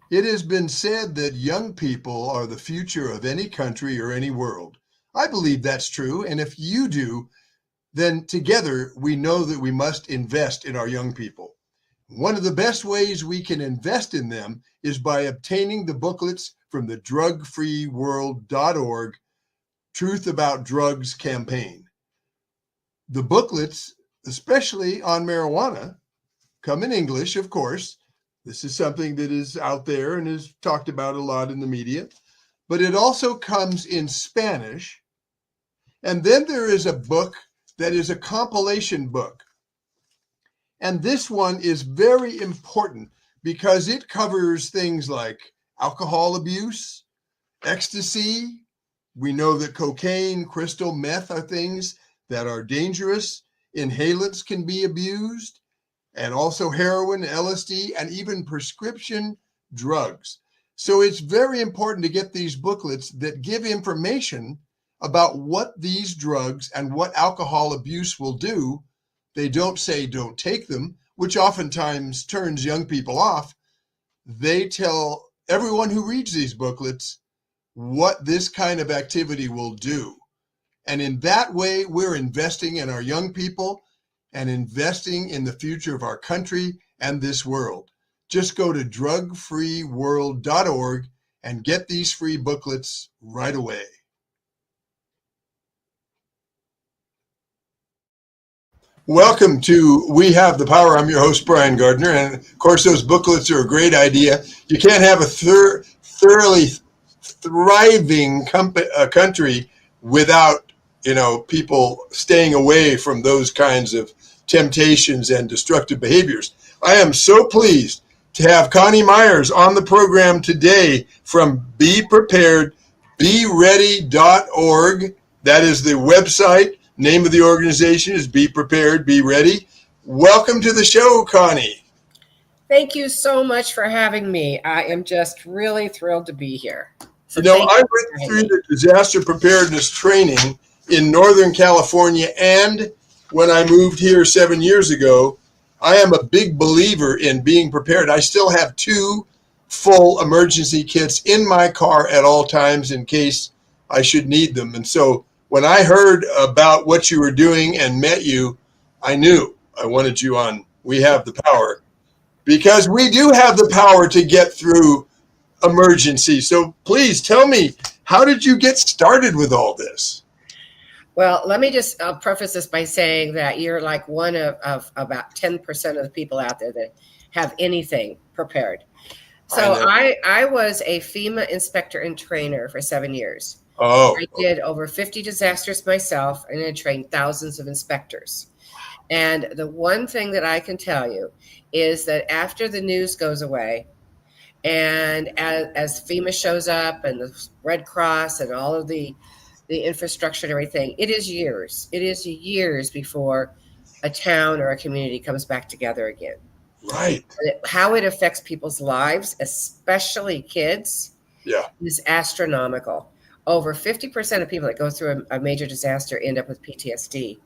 It has been said that young people are the future of any country or any world. I believe that's true. And if you do, then together we know that we must invest in our young people. One of the best ways we can invest in them is by obtaining the booklets from the drugfreeworld.org Truth About Drugs campaign. The booklets, especially on marijuana, come in English, of course. This is something that is out there and is talked about a lot in the media, but it also comes in Spanish. And then there is a book that is a compilation book. And this one is very important because it covers things like alcohol abuse, ecstasy. We know that cocaine, crystal meth are things that are dangerous. Inhalants can be abused, and also heroin, LSD, and even prescription drugs. So it's very important to get these booklets that give information about what these drugs and what alcohol abuse will do. They don't say don't take them, which oftentimes turns young people off. They tell everyone who reads these booklets what this kind of activity will do. And in that way, we're investing in our young people and investing in the future of our country and this world. Just go to drugfreeworld.org and get these free booklets right away. Welcome to We Have the Power. I'm your host, Brian Gardner. And of course, those booklets are a great idea. You can't have a thoroughly thriving country without, people staying away from those kinds of temptations and destructive behaviors. I am so pleased to have Connie Myers on the program today from Be Prepared, BeReady.org. That is the website. Name of the organization is Be Prepared, Be Ready. Welcome to the show, Connie. Thank you so much for having me. I am just really thrilled to be here. So I went through the disaster preparedness training in Northern California, and when I moved here 7 years ago, I am a big believer in being prepared. I still have 2 full emergency kits in my car at all times in case I should need them. And so when I heard about what you were doing and met you, I knew I wanted you on We Have the Power, because we do have the power to get through emergency. So please tell me, how did you get started with all this? Well, let me just preface this by saying that you're like one of about 10% of the people out there that have anything prepared. So I was a FEMA inspector and trainer for 7 years. I did over 50 disasters myself, and I trained thousands of inspectors. And the one thing that I can tell you is that after the news goes away, and as FEMA shows up and the Red Cross and all of the infrastructure and everything, it is years. It is years before a town or a community comes back together again. Right. How it affects people's lives, especially kids, is astronomical. Over 50% of people that go through a major disaster end up with PTSD.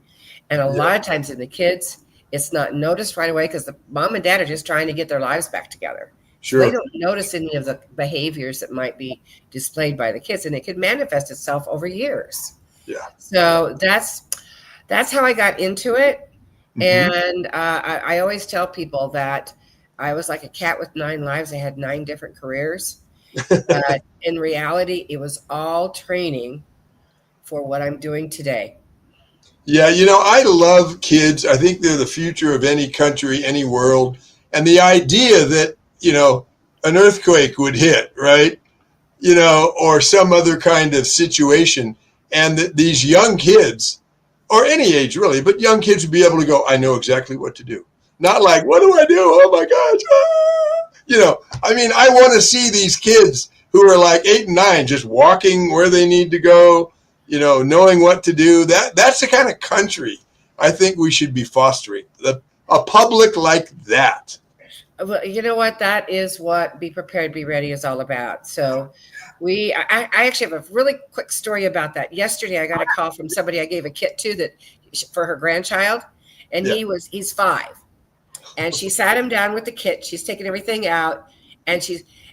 And a lot of times in the kids, it's not noticed right away because the mom and dad are just trying to get their lives back together. Sure. They don't notice any of the behaviors that might be displayed by the kids, and it could manifest itself over years. Yeah. So that's how I got into it. Mm-hmm. And I always tell people that I was like a cat with 9 lives. I had 9 different careers. But in reality, it was all training for what I'm doing today. Yeah, I love kids. I think they're the future of any country, any world. And the idea that, an earthquake would hit, right? Or some other kind of situation. And that these young kids, or any age really, but young kids would be able to go, I know exactly what to do. Not like, what do I do? Oh my gosh. I want to see these kids who are like 8 and 9 just walking where they need to go, knowing what to do. That's the kind of country I think we should be fostering, a public like that. Well, you know what? That is what Be Prepared, Be Ready is all about. So I actually have a really quick story about that. Yesterday, I got a call from somebody I gave a kit to for her grandchild, and he's 5. And she sat him down with the kit. She's taking everything out, and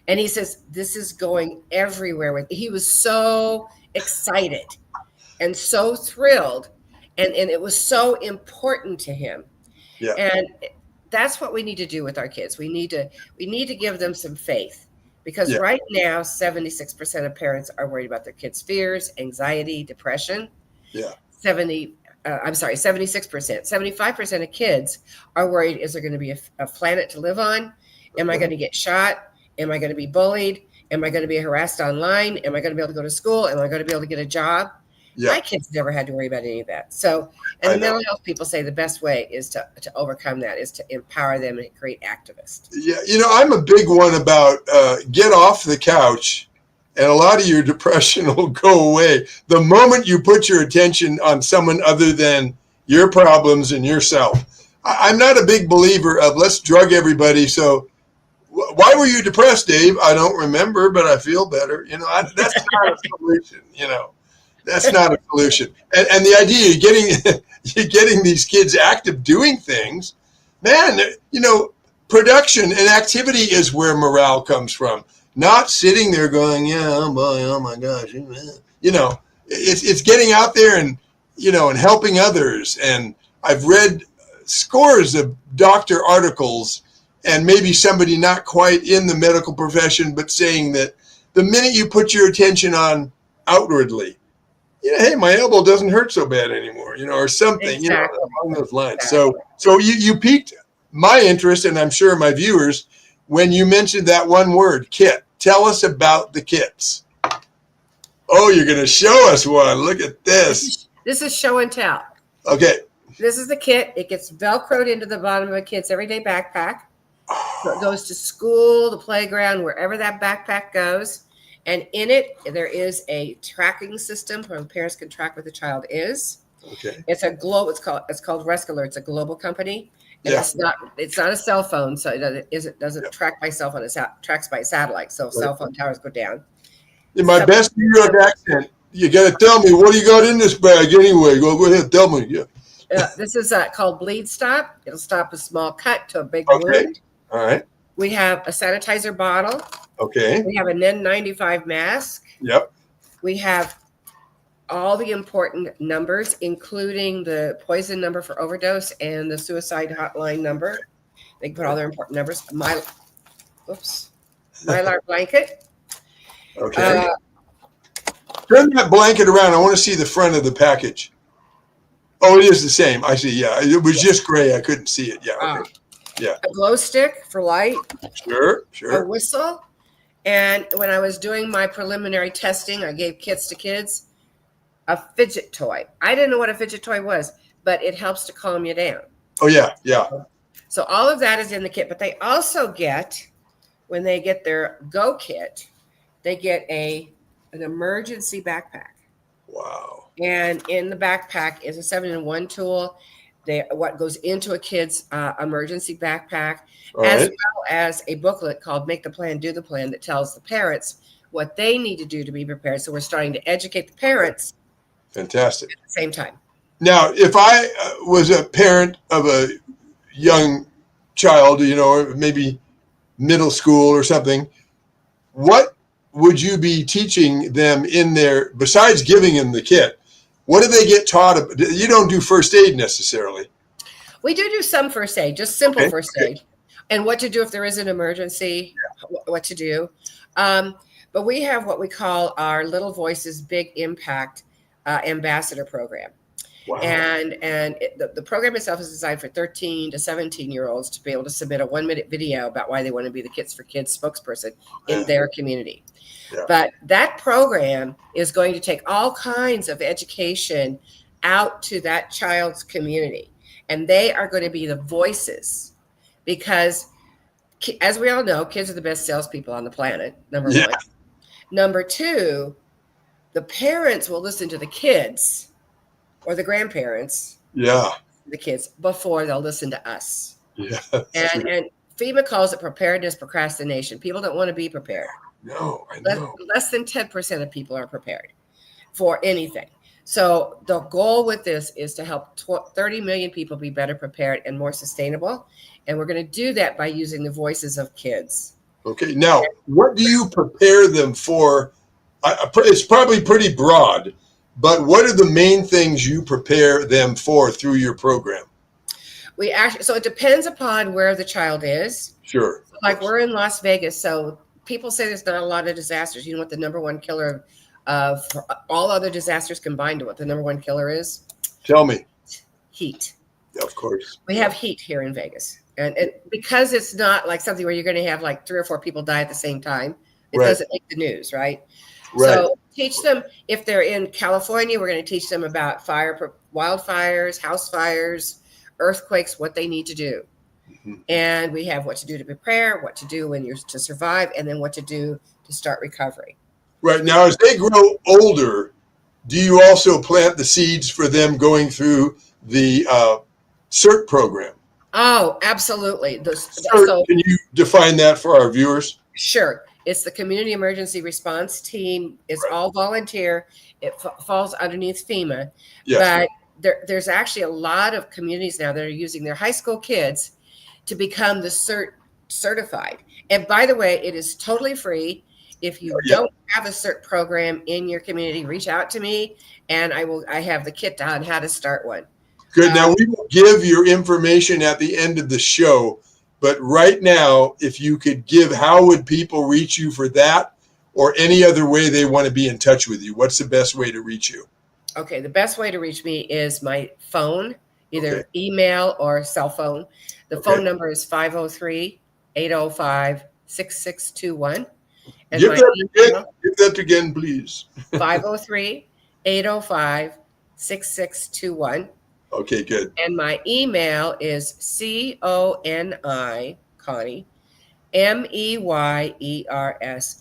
And he says, this is going everywhere. He was so excited and so thrilled. And it was so important to him. Yeah. And that's what we need to do with our kids. We need to give them some faith, because Yeah. right now 76% of parents are worried about their kids' fears, anxiety, depression. Yeah. 76%. 75% of kids are worried, is there going to be a planet to live on? Am I going to get shot? Am I going to be bullied? Am I going to be harassed online? Am I going to be able to go to school? Am I going to be able to get a job? Yeah. My kids never had to worry about any of that. So, and the mental health people say the best way is to overcome that is to empower them and create activists. Yeah. I'm a big one about get off the couch, and a lot of your depression will go away the moment you put your attention on someone other than your problems and yourself. I'm not a big believer of let's drug everybody. So why were you depressed, Dave? I don't remember, but I feel better. That's not a solution. That's not a solution. And the idea you're getting these kids active doing things, man, production and activity is where morale comes from. Not sitting there going, yeah, oh boy, oh my gosh. It's getting out there and helping others. And I've read scores of doctor articles, and maybe somebody not quite in the medical profession, but saying that the minute you put your attention on outwardly, hey, my elbow doesn't hurt so bad anymore, or something, Exactly. along those lines. Exactly. So you piqued my interest, and I'm sure my viewers, when you mentioned that one word, kit. Tell us about the kits. Oh, you're going to show us one. Look at this. This is show and tell. Okay. This is the kit. It gets Velcroed into the bottom of a kid's everyday backpack. So it goes to school, the playground, wherever that backpack goes. And in it, there is a tracking system where parents can track where the child is. Okay. It's called Rescaler. It's a global company. And Yeah. it's not a cell phone, so it doesn't track by cell phone. It tracks by satellite, so cell phone towers go down. In my best New York accent, you got to tell me, what do you got in this bag anyway? Go ahead, tell me. Yeah. This is called Bleed Stop. It'll stop a small cut to a big Okay. wound. All right. We have a sanitizer bottle. Okay. We have an N95 mask. Yep. We have all the important numbers, including the poison number for overdose and the suicide hotline number. They put all their important numbers. Mylar blanket. Okay. Turn that blanket around. I want to see the front of the package. Oh, it is the same. I see. Yeah. It was just gray. I couldn't see it. Yeah. Okay. Yeah. A glow stick for light. Sure. A whistle. And when I was doing my preliminary testing, I gave kits to kids. A fidget toy. I didn't know what a fidget toy was, but it helps to calm you down. Oh, yeah. Yeah. So all of that is in the kit, but they also get, when they get their Go kit, they get an emergency backpack. Wow. And in the backpack is a 7-in-1 tool. What goes into a kid's emergency backpack, as well as a booklet called Make the Plan, Do the Plan, that tells the parents what they need to do to be prepared. So we're starting to educate the parents. Fantastic. At the same time. Now, if I was a parent of a young child, or maybe middle school or something, what would you be teaching them in there, besides giving them the kit? What do they get taught? You don't do first aid necessarily. We do some first aid, just simple first aid, and what to do if there is an emergency, what to do. But we have what we call our Little Voices Big Impact Ambassador Program. Wow. And the program itself is designed for 13 to 17-year-olds to be able to submit a 1-minute video about why they want to be the Kits for Kids spokesperson in their community. Yeah. But that program is going to take all kinds of education out to that child's community. And they are going to be the voices, because as we all know, kids are the best salespeople on the planet, number one. Number two, the parents will listen to the kids or the grandparents, the kids, before they'll listen to us. Yeah. And FEMA calls it preparedness procrastination. People don't want to be prepared. No, I know. Less than 10% of people are prepared for anything. So the goal with this is to help 30 million people be better prepared and more sustainable. And we're going to do that by using the voices of kids. Okay. Now, what do you prepare them for? It's probably pretty broad, but what are the main things you prepare them for through your program? So it depends upon where the child is. Sure. Like we're in Las Vegas, so people say there's not a lot of disasters. You know what the number one killer of all other disasters combined, what the number one killer is? Tell me. Heat. Of course. We have heat here in Vegas. And because it's not like something where you're going to have like 3 or 4 people die at the same time, it doesn't make the news, right? So teach them, if they're in California, we're going to teach them about wildfires, house fires, earthquakes, what they need to do. Mm-hmm. And we have what to do to prepare, what to do when you're to survive, and then what to do to start recovery. Right. Now, as they grow older, do you also plant the seeds for them going through the CERT program? Oh, absolutely. CERT, can you define that for our viewers? Sure. It's the Community Emergency Response Team. It's all volunteer. It falls underneath FEMA. Yes. But there's actually a lot of communities now that are using their high school kids to become the CERT certified. And by the way, it is totally free. If you don't have a CERT program in your community, reach out to me, and I have the kit on how to start one. Good. Now, we will give your information at the end of the show. But right now, if you could give, how would people reach you for that or any other way they want to be in touch with you? What's the best way to reach you? Okay. The best way to reach me is my phone, either email or cell phone. The phone number is 503-805-6621. And give that again, please. 503-805-6621. Okay, good. And my email is CONI, Connie, MEYERS,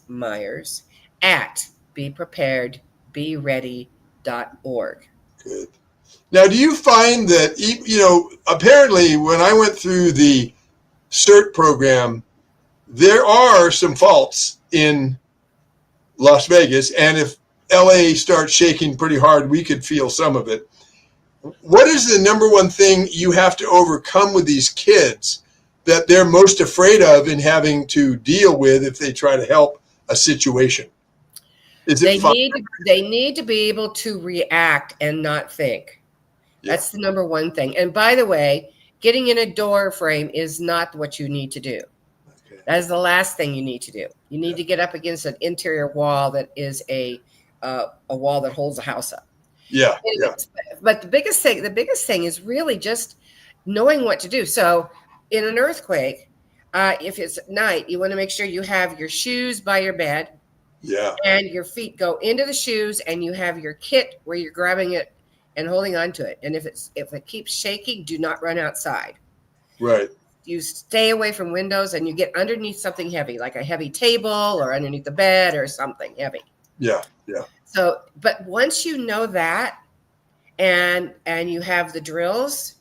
Myers, at bepreparedbeready.org. Good. Now, do you find that, apparently when I went through the CERT program, there are some faults in Las Vegas. And if LA starts shaking pretty hard, we could feel some of it. What is the number one thing you have to overcome with these kids that they're most afraid of in having to deal with if they try to help a situation? They need to be able to react and not think. Yeah. That's the number one thing. And by the way, getting in a door frame is not what you need to do. Okay. That is the last thing you need to do. You need to get up against an interior wall that is a wall that holds a house up. Yeah. But the biggest thing is really just knowing what to do. So in an earthquake, if it's at night, you want to make sure you have your shoes by your bed. Yeah. And your feet go into the shoes, and you have your kit where you're grabbing it and holding on to it. And if it keeps shaking, do not run outside. Right. You stay away from windows, and you get underneath something heavy, like a heavy table or underneath the bed or something heavy. Yeah. So, but once you know that, and you have the drills,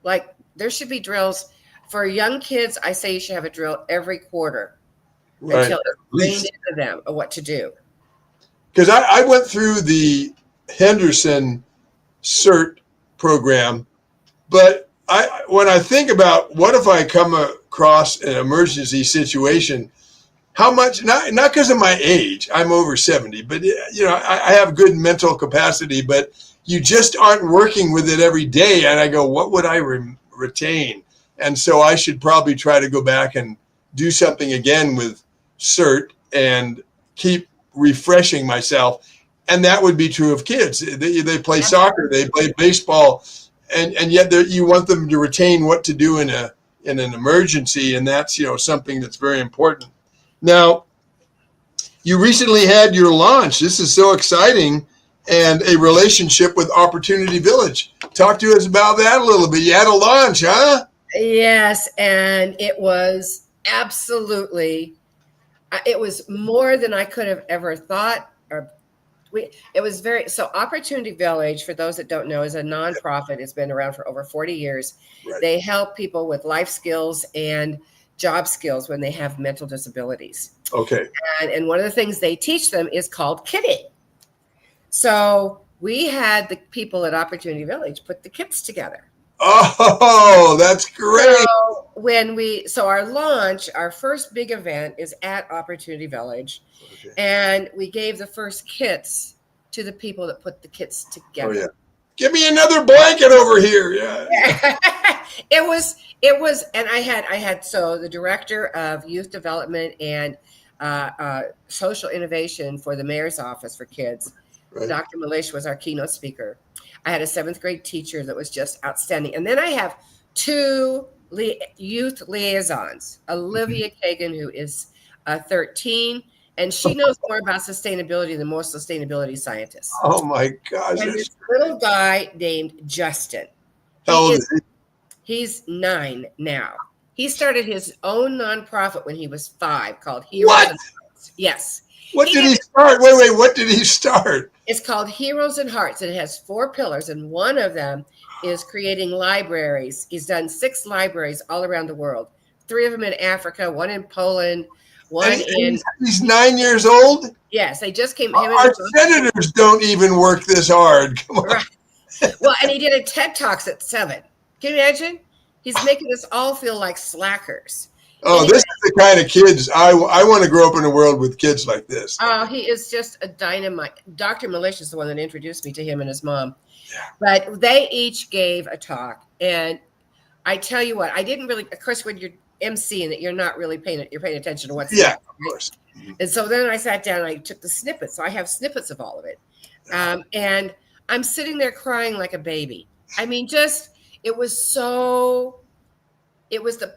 like there should be drills for young kids. I say you should have a drill every quarter until it's trained into them of what to do. Because I went through the Henderson CERT program, but when I think about what if I come across an emergency situation, how much, not because of my age, I'm over 70, but I have good mental capacity, but you just aren't working with it every day. And I go, what would I retain? And so I should probably try to go back and do something again with CERT and keep refreshing myself. And that would be true of kids. They play soccer, they play baseball, and yet you want them to retain what to do in an emergency. And that's, something that's very important. Now, you recently had your launch. This is so exciting, and a relationship with Opportunity Village. Talk to us about that a little bit. You had a launch, huh? Yes, and it was absolutely, it was more than I could have ever thought. So Opportunity Village, for those that don't know, is a nonprofit. It's been around for over 40 years. Right. They help people with life skills and job skills when they have mental disabilities. Okay. And one of the things they teach them is called kitting. So we had the people at Opportunity Village put the kits together. Oh, that's great. So our launch, our first big event is at Opportunity Village. Okay. And we gave the first kits to the people that put the kits together. Oh, yeah. Give me another blanket over here. Yeah. It was, and I had, so the director of youth development and social innovation for the mayor's office for kids, right. Dr. Malish was our keynote speaker. I had a 7th grade teacher that was just outstanding. And then I have 2 youth liaisons, Olivia Kagan, who is 13, and she knows more about sustainability than most sustainability scientists. Oh my gosh. And this little guy named Justin. How old is he? He's 9 now. He started his own nonprofit when he was 5 called Heroes What? and Hearts. Yes. What did he start? Wait, what did he start? It's called Heroes and Hearts, and it has 4 pillars, and one of them is creating libraries. He's done 6 libraries all around the world, 3 of them in Africa, 1 in Poland, he's 9 years old? Yes, they just came. Our senators don't even work this hard. Come on. Right. Well, and he did a TED Talks at 7. Can you imagine? He's making us all feel like slackers. Oh, this is the kind of kids I want to grow up in a world with kids like this. Oh, he is just a dynamite. Dr. Malish is the one that introduced me to him and his mom. Yeah. But they each gave a talk, and I tell you what, I didn't really. Of course, when you're emceeing it, you're not really paying attention to what's yeah, happening, of course. Right? And so then I sat down and I took the snippets. So I have snippets of all of it, and I'm sitting there crying like a baby. I mean, it was the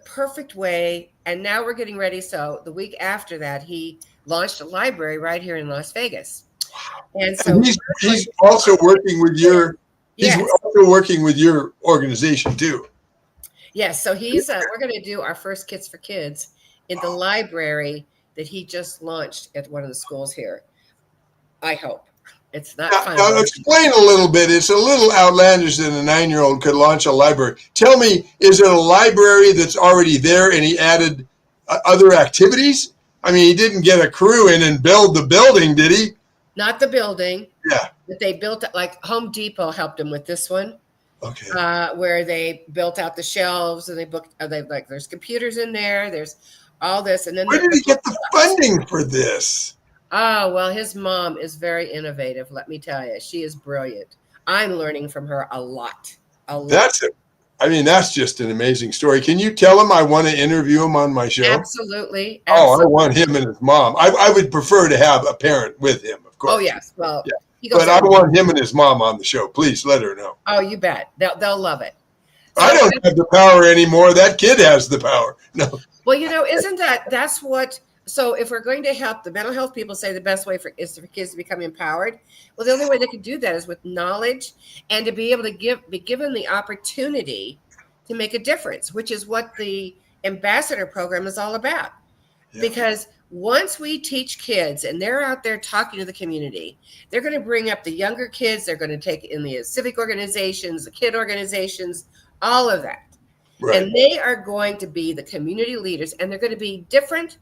perfect way. And now we're getting ready. So the week after that, he launched a library right here in Las Vegas. And so he's also working with your. He's also working with your organization too. Yes, so we're going to do our first Kits for Kids in the library that he just launched at one of the schools here. I hope. It's not fun. Now explain a little bit. It's a little outlandish that a 9-year-old could launch a library. Tell me, is it a library that's already there and he added other activities? I mean, he didn't get a crew in and build the building, did he? Not the building. Yeah. But they built it, like Home Depot helped him with this one. Okay. Where they built out the shelves and there's computers in there. There's all this. And then where did he get the funding for this? Oh, well, his mom is very innovative. Let me tell you, she is brilliant. I'm learning from her a lot. That's just an amazing story. Can you tell him I want to interview him on my show? Absolutely. Oh, I want him and his mom. I would prefer to have a parent with him, of course. Oh, yes. Well, yeah. But I want him and his mom on the show. Please let her know. Oh, you bet. They'll love it. So, I don't have the power anymore. That kid has the power. No. Well, that's what. So if we're going to help, the mental health people say the best way is for kids to become empowered. Well, the only way they can do that is with knowledge and to be able to be given the opportunity to make a difference, which is what the ambassador program is all about. Yeah. Because once we teach kids and they're out there talking to the community, they're going to bring up the younger kids. They're going to take in the civic organizations, the kid organizations, all of that. Right. And they are going to be the community leaders, and they're going to be different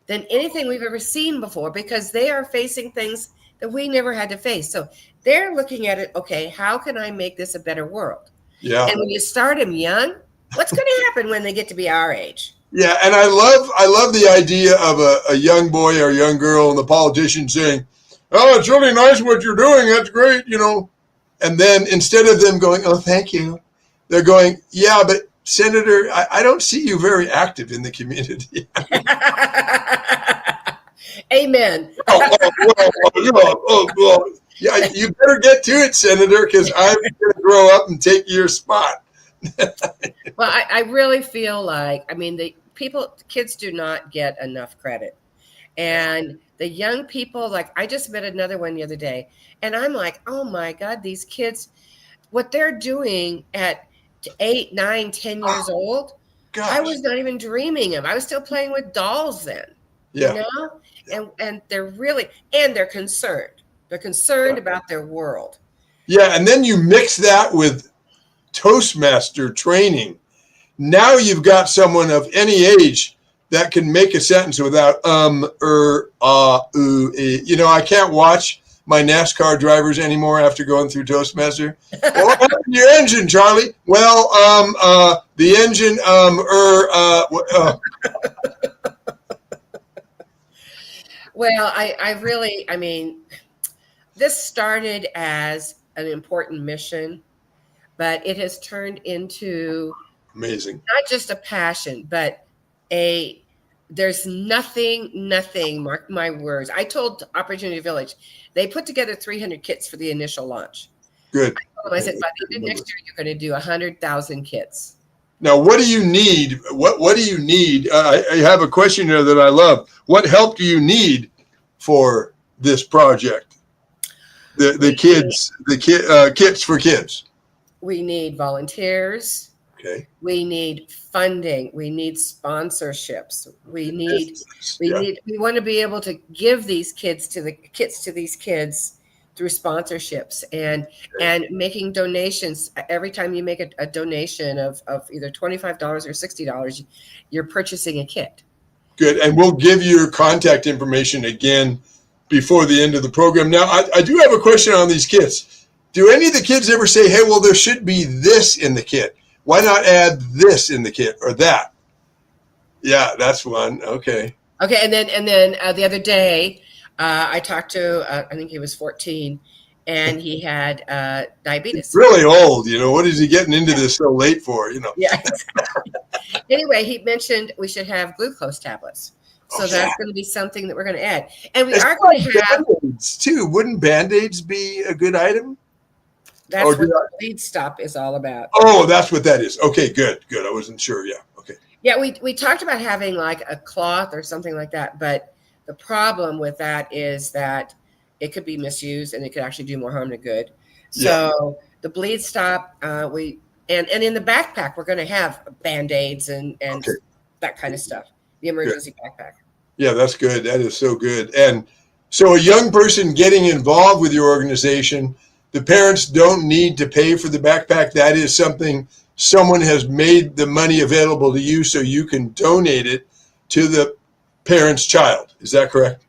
than anything we've ever seen before, because they are facing things that we never had to face. So they're looking at it, okay, how can I make this a better world? Yeah. And when you start them young, what's going to happen when they get to be our age? Yeah, and I love the idea of a young boy or young girl and the politician saying, oh, it's really nice what you're doing. That's great, And then instead of them going, oh, thank you, they're going, yeah, but Senator, I don't see you very active in the community. Amen. Yeah, you better get to it, Senator, because I'm going to grow up and take your spot. Well, I really feel like, kids do not get enough credit. And the young people, like I just met another one the other day, and I'm like, oh my God, these kids, what they're doing at 8, 9, 10 years old, gosh. I was not even dreaming of. I was still playing with dolls then. Yeah. And they're really, and they're concerned. They're concerned about their world. Yeah, and then you mix that with Toastmaster training. Now you've got someone of any age that can make a sentence without I can't watch my NASCAR drivers anymore after going through Toastmaster. Well, what happened to your engine, Charlie? Well, the engine, Well, I mean, this started as an important mission, but it has turned into amazing. not just a passion, but there's nothing, mark my words. I told Opportunity Village, they put together 300 kits for the initial launch. Good. I said, by the end of next year, you're going to do 100,000 kits. Now, what do you need? What do you need? I have a question here that I love. What help do you need for this project? Kits for kids. We need volunteers. Okay. We need funding. We need sponsorships. We want to be able to give these kits to these kids through sponsorships and making donations. Every time you make a donation of either $25 or $60, you're purchasing a kit. Good. And we'll give your contact information again before the end of the program. Now, I do have a question on these kits. Do any of the kids ever say, hey, well, there should be this in the kit? Why not add this in the kit or that? Yeah, that's one. Okay. Okay. And then the other day, I talked to, I think he was 14, and he had diabetes. He's really old, what is he getting into this so late for, Yeah, exactly. Anyway, he mentioned we should have glucose tablets. So that's going to be something that we're going to add. And we are going to have Band-Aids too. Wouldn't Band-Aids be a good item? That's what the Bleed Stop is all about. Oh, that's what that is. Okay, good. I wasn't sure. Yeah. Okay. Yeah, we talked about having like a cloth or something like that, but the problem with that is that it could be misused and it could actually do more harm than good. So the Bleed Stop, and in the backpack, we're going to have Band-Aids and that kind of stuff. The emergency backpack. Yeah, that's good. That is so good. And so a young person getting involved with your organization, the parents don't need to pay for the backpack. That is something someone has made the money available to you so you can donate it to the parent's child. Is that correct?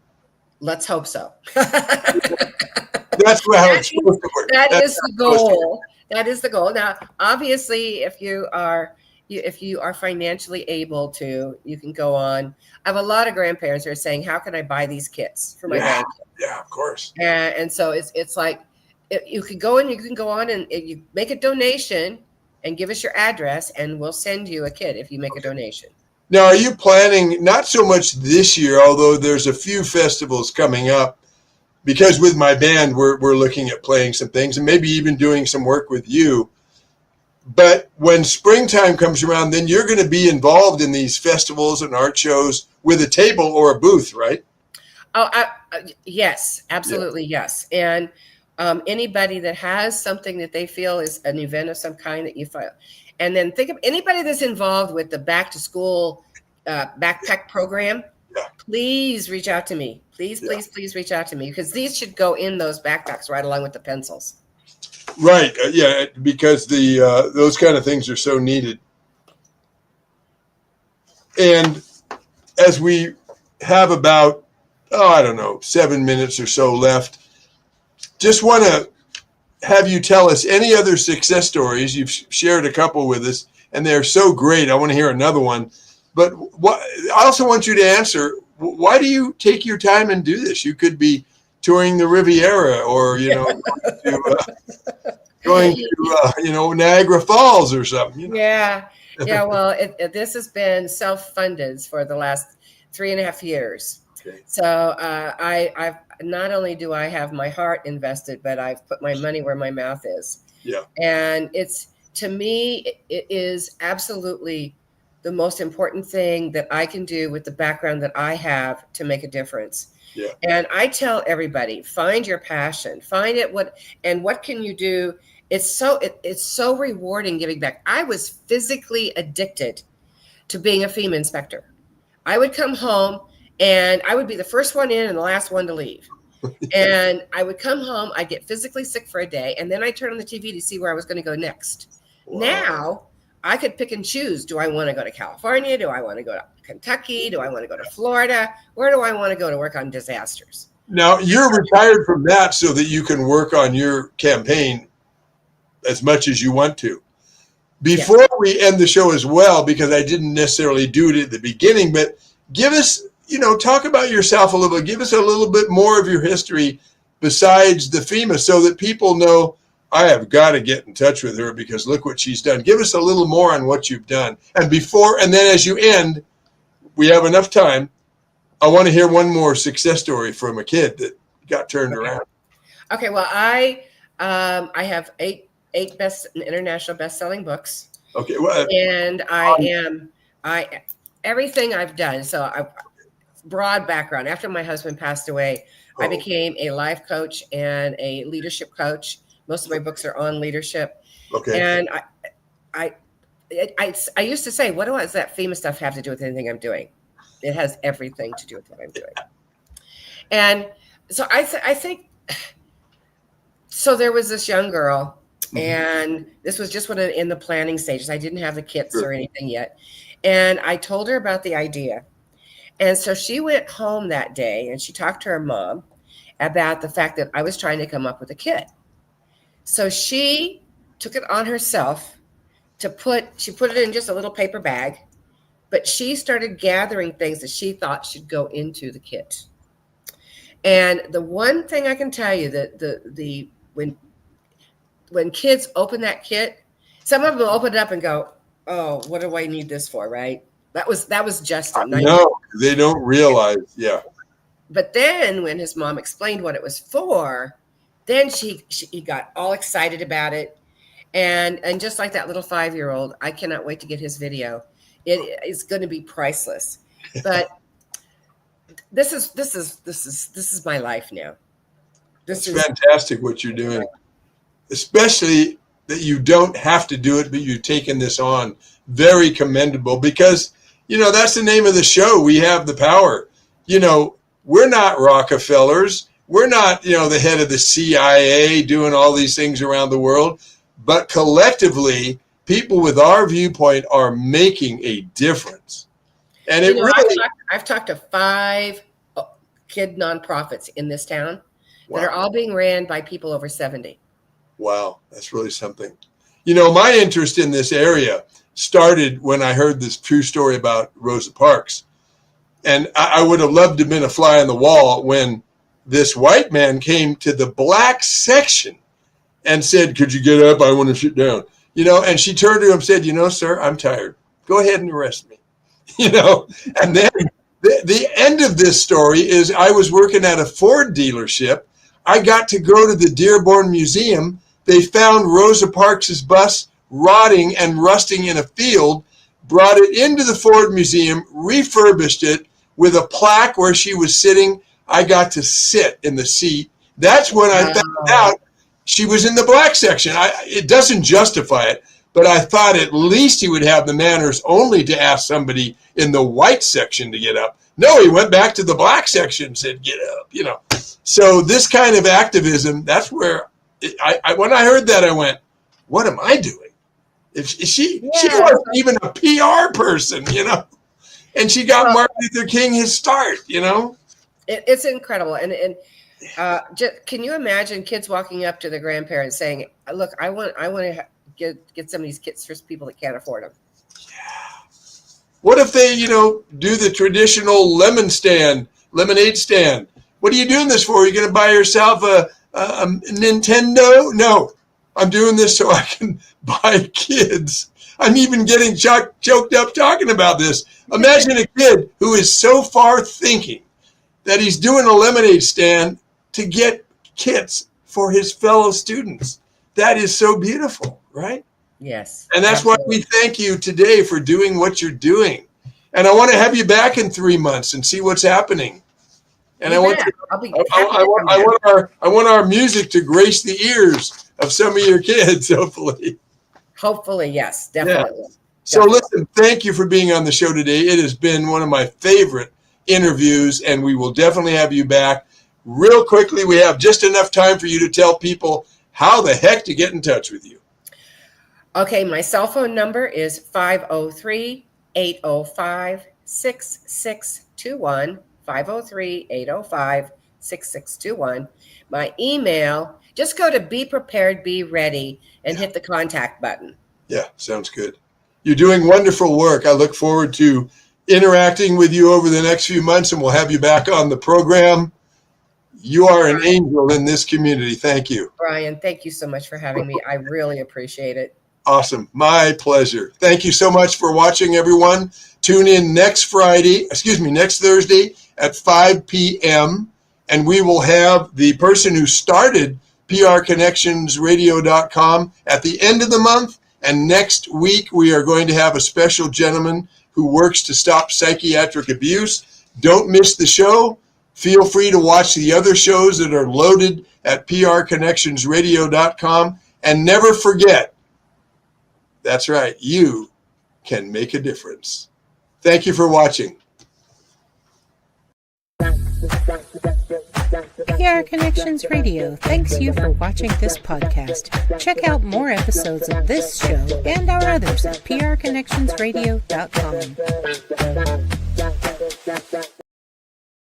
Let's hope so. That's how it's supposed to work. That is the goal. That is the goal. Now, obviously, if you are financially able to, you can go on. I have a lot of grandparents who are saying, how can I buy these kits for my grandkids? Yeah, of course. And so it's like, you can go on and you make a donation and give us your address and we'll send you a kit if you make a donation. Now, are you planning, not so much this year, although there's a few festivals coming up, because with my band, we're looking at playing some things and maybe even doing some work with you. But when springtime comes around, then you're going to be involved in these festivals and art shows with a table or a booth, right? Oh, yes, absolutely, yes. And anybody that has something that they feel is an event of some kind that you file. And then think of anybody that's involved with the back to school backpack program. Yeah. Please reach out to me. Please reach out to me, because these should go in those backpacks right along with the pencils. Right. Yeah, because those kind of things are so needed. And as we have about, 7 minutes or so left, just want to have you tell us any other success stories. You've shared a couple with us, and they're so great. I want to hear another one. But I also want you to answer, why do you take your time and do this? You could be touring the Riviera or, going to, Niagara Falls or something. Yeah. Well, this has been self-funded for the last 3.5 years. Okay. So I've not only do I have my heart invested, but I've put my money where my mouth is. Yeah. And to me, it is absolutely the most important thing that I can do with the background that I have to make a difference. Yeah. And I tell everybody, find your passion, find it. What can you do? It's so rewarding giving back. I was physically addicted to being a FEMA inspector. I would come home and I would be the first one in and the last one to leave. And I would come home, I'd get physically sick for a day, and then I'd turn on the TV to see where I was going to go next. Wow. Now I could pick and choose. Do I want to go to California? Do I want to go to Kentucky? Do I want to go to Florida? Where do I want to go to work on disasters? Now you're retired from that so that you can work on your campaign as much as you want to. Before we end the show as well, because I didn't necessarily do it at the beginning, but give us, talk about yourself a little bit. Give us a little bit more of your history besides the FEMA so that people know I have got to get in touch with her because look what she's done. Give us a little more on what you've done. And then as you end, we have enough time. I want to hear one more success story from a kid that got turned around. Okay. Well, I have eight international best-selling books. Okay. Well, and everything I've done. So broad background. After my husband passed away, I became a life coach and a leadership coach. Most of my books are on leadership. Okay. And I used to say, what does that FEMA stuff have to do with anything I'm doing? It has everything to do with what I'm doing. And so I think, so there was this young girl, and this was just in the planning stages. I didn't have the kits or anything yet. And I told her about the idea. And so she went home that day and she talked to her mom about the fact that I was trying to come up with a kit. So she took it on herself she put it in just a little paper bag, but she started gathering things that she thought should go into the kit. And the one thing I can tell you that when kids open that kit, some of them open it up and go, "Oh, what do I need this for?" Right? That was Justin. No, they don't realize. Yeah. But then when his mom explained what it was for, then he got all excited about it. And just like that little 5-year-old, I cannot wait to get his video. It is going to be priceless. But this is my life now. It's fantastic what you're doing, especially that you don't have to do it, but you've taken this on. Very commendable because, that's the name of the show. We have the power. We're not Rockefellers. We're not, the head of the CIA doing all these things around the world. But collectively, people with our viewpoint are making a difference. And I've talked to 5 kid nonprofits in this town that are all being ran by people over 70. Wow, that's really something. My interest in this area started when I heard this true story about Rosa Parks. And I would have loved to have been a fly on the wall when this white man came to the black section and said, "Could you get up? I want to sit down." And she turned to him and said, "Sir, I'm tired. Go ahead and arrest me." And then the end of this story is I was working at a Ford dealership. I got to go to the Dearborn Museum. They found Rosa Parks' bus rotting and rusting in a field, brought it into the Ford Museum, refurbished it with a plaque where she was sitting. I got to sit in the seat. That's when I found out she was in the black section. It doesn't justify it, but I thought at least he would have the manners only to ask somebody in the white section to get up. No, he went back to the black section and said, "Get up," So this kind of activism, that's where when I heard that, I went, what am I doing? She wasn't even a PR person, and she got Martin Luther King his start, It's incredible. And can you imagine kids walking up to the grandparents saying, "Look, I want to get some of these kits for people that can't afford them." Yeah. What if they, do the traditional lemonade stand? What are you doing this for? Are you going to buy yourself a Nintendo? No, I'm doing this so I can buy kids. I'm even getting choked up talking about this. Imagine a kid who is so far thinking that he's doing a lemonade stand to get kits for his fellow students. That is so beautiful, right? Yes. And that's why we thank you today for doing what you're doing. And I want to have you back in 3 months and see what's happening. And I want our music to grace the ears of some of your kids, hopefully. Hopefully, yes, definitely. Yeah. So listen, thank you for being on the show today. It has been one of my favorite interviews, and we will definitely have you back. Real quickly, we have just enough time for you to tell people how the heck to get in touch with you. Okay, my cell phone number is 503-805-6621, 503-805-6621. 888-878-6621. My email, just go to Be Prepared, Be Ready and hit the contact button. Yeah, sounds good. You're doing wonderful work. I look forward to interacting with you over the next few months, and we'll have you back on the program. You are an angel in this community. Thank you. Brian, thank you so much for having me. I really appreciate it. Awesome. My pleasure. Thank you so much for watching, everyone. Tune in next Thursday at 5 p.m. And we will have the person who started PRConnectionsRadio.com at the end of the month. And next week, we are going to have a special gentleman who works to stop psychiatric abuse. Don't miss the show. Feel free to watch the other shows that are loaded at PRConnectionsRadio.com. And never forget, that's right, you can make a difference. Thank you for watching. PR Connections Radio thanks you for watching this podcast. Check out more episodes of this show and our others at prconnectionsradio.com.